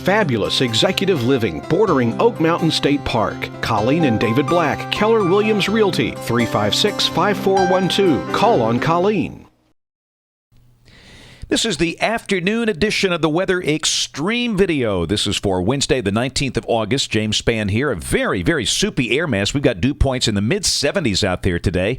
fabulous executive living bordering Oak Mountain State Park. Colleen and David Black, Keller Williams Realty, 356-5412. Call on Colleen. This is the afternoon edition of the Weather Xtreme video. This is for Wednesday, the 19th of August. James Spann here. A very, very soupy air mass. We've got dew points in the mid-70s out there today.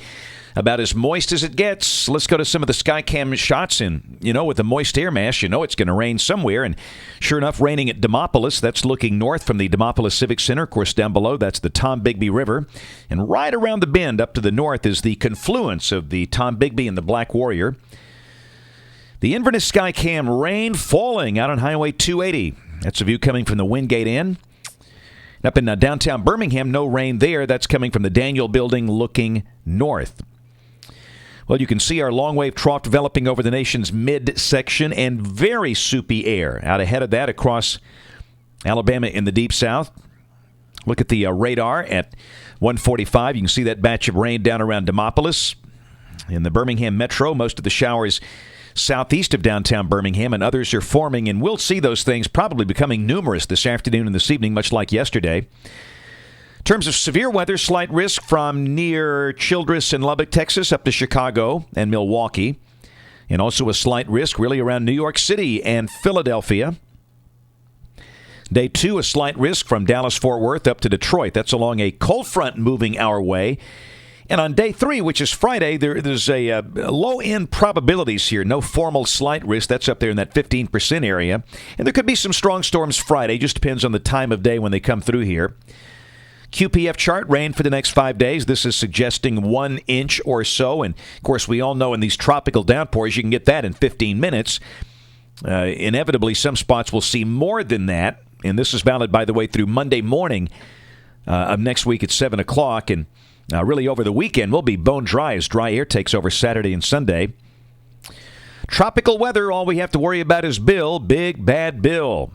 About as moist as it gets. Let's go to some of the Skycam shots. And, with the moist air mass, it's going to rain somewhere. And sure enough, raining at Demopolis. That's looking north from the Demopolis Civic Center. Of course, down below, that's the Tombigbee River. And right around the bend up to the north is the confluence of the Tombigbee and the Black Warrior. The Inverness Skycam, rain falling out on Highway 280. That's a view coming from the Wingate Inn. Up in downtown Birmingham, no rain there. That's coming from the Daniel Building looking north. Well, you can see our long wave trough developing over the nation's midsection and very soupy air out ahead of that across Alabama in the deep south. Look at the radar at 1:45. You can see that batch of rain down around Demopolis. In the Birmingham metro, most of the showers southeast of downtown Birmingham, and others are forming, and we'll see those things probably becoming numerous this afternoon and this evening, much like yesterday. In terms of severe weather, slight risk from near Childress and Lubbock, Texas, up to Chicago and Milwaukee, and also a slight risk really around New York City and Philadelphia. Day 2, a slight risk from Dallas-Fort Worth up to Detroit. That's along a cold front moving our way. And on day 3, which is Friday, there's a low-end probabilities here. No formal slight risk. That's up there in that 15% area. And there could be some strong storms Friday. Just depends on the time of day when they come through here. QPF chart, rain for the next 5 days. This is suggesting 1 inch or so. And, of course, we all know in these tropical downpours, you can get that in 15 minutes. Inevitably, some spots will see more than that. And this is valid, by the way, through Monday morning of next week at 7 o'clock. And really over the weekend, we'll be bone dry as dry air takes over Saturday and Sunday. Tropical weather, all we have to worry about is Bill, Big Bad Bill.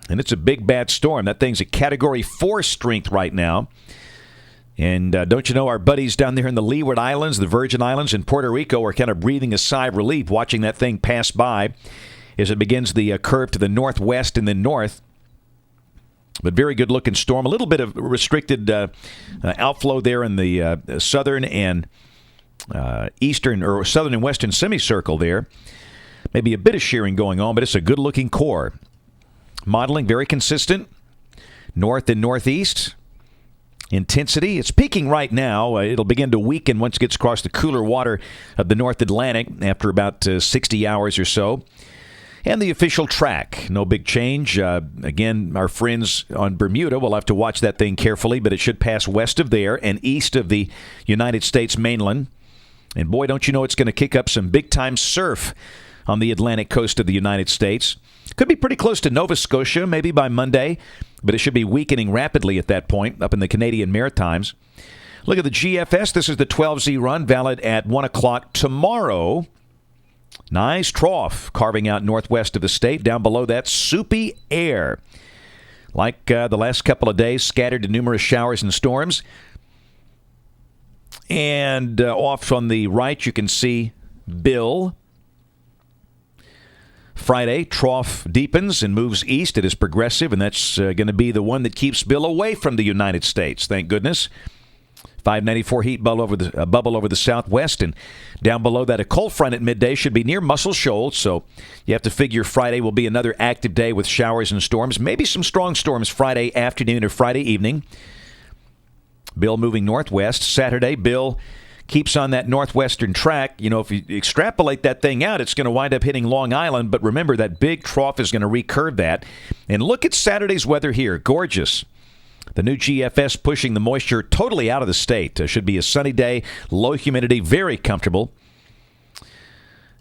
And it's a big bad storm. That thing's a Category 4 strength right now. And don't you know, our buddies down there in the Leeward Islands, the Virgin Islands, and Puerto Rico are kind of breathing a sigh of relief watching that thing pass by as it begins the curve to the northwest and then north. But very good-looking storm. A little bit of restricted outflow there in the southern and eastern, or southern and western semicircle there. Maybe a bit of shearing going on, but it's a good-looking core. Modeling very consistent. North and northeast. Intensity. It's peaking right now. It'll begin to weaken once it gets across the cooler water of the North Atlantic after about 60 hours or so. And the official track, no big change. Again, our friends on Bermuda will have to watch that thing carefully, but it should pass west of there and east of the United States mainland. And boy, don't you know it's going to kick up some big-time surf on the Atlantic coast of the United States. Could be pretty close to Nova Scotia, maybe by Monday, but it should be weakening rapidly at that point up in the Canadian Maritimes. Look at the GFS. This is the 12Z run, valid at 1 o'clock tomorrow. Nice trough carving out northwest of the state. Down below that, soupy air. Like the last couple of days, scattered to numerous showers and storms. And off on the right, you can see Bill. Friday, trough deepens and moves east. It is progressive, and that's going to be the one that keeps Bill away from the United States, thank goodness. 594 heat bubble over the southwest, and down below that, a cold front at midday should be near Muscle Shoals, so you have to figure Friday will be another active day with showers and storms, maybe some strong storms Friday afternoon or Friday evening. Bill moving northwest. Saturday, Bill keeps on that northwestern track. If you extrapolate that thing out, it's going to wind up hitting Long Island, but remember that big trough is going to recurve that. And look at Saturday's weather here. Gorgeous. The new GFS pushing the moisture totally out of the state. Should be a sunny day, low humidity, very comfortable.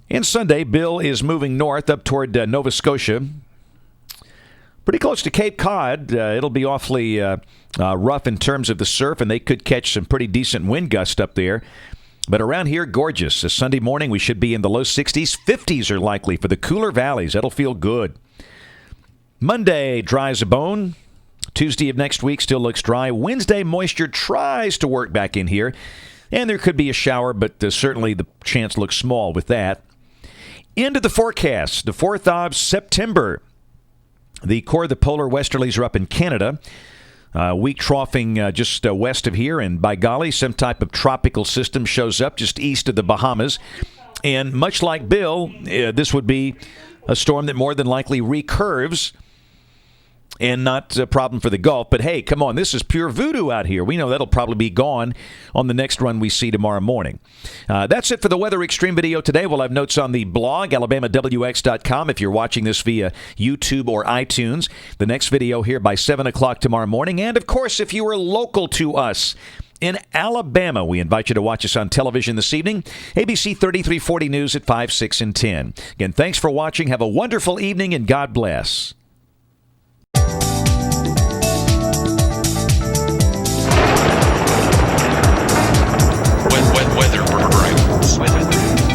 And Sunday, Bill is moving north up toward Nova Scotia. Pretty close to Cape Cod. It'll be awfully rough in terms of the surf, and they could catch some pretty decent wind gusts up there. But around here, gorgeous. Sunday morning, we should be in the low 60s. 50s are likely for the cooler valleys. That'll feel good. Monday, dry as a bone. Tuesday of next week still looks dry. Wednesday, moisture tries to work back in here. And there could be a shower, but certainly the chance looks small with that. Into the forecast, the 4th of September. The core of the polar westerlies are up in Canada. Weak troughing just west of here, and by golly, some type of tropical system shows up just east of the Bahamas. And much like Bill, this would be a storm that more than likely recurves and not a problem for the Gulf. But hey, come on, this is pure voodoo out here. We know that'll probably be gone on the next run we see tomorrow morning. That's it for the Weather Xtreme video today. We'll have notes on the blog, alabamawx.com, if you're watching this via YouTube or iTunes. The next video here by 7 o'clock tomorrow morning. And, of course, if you are local to us in Alabama, we invite you to watch us on television this evening. ABC 3340 News at 5, 6, and 10. Again, thanks for watching. Have a wonderful evening, and God bless. Weather.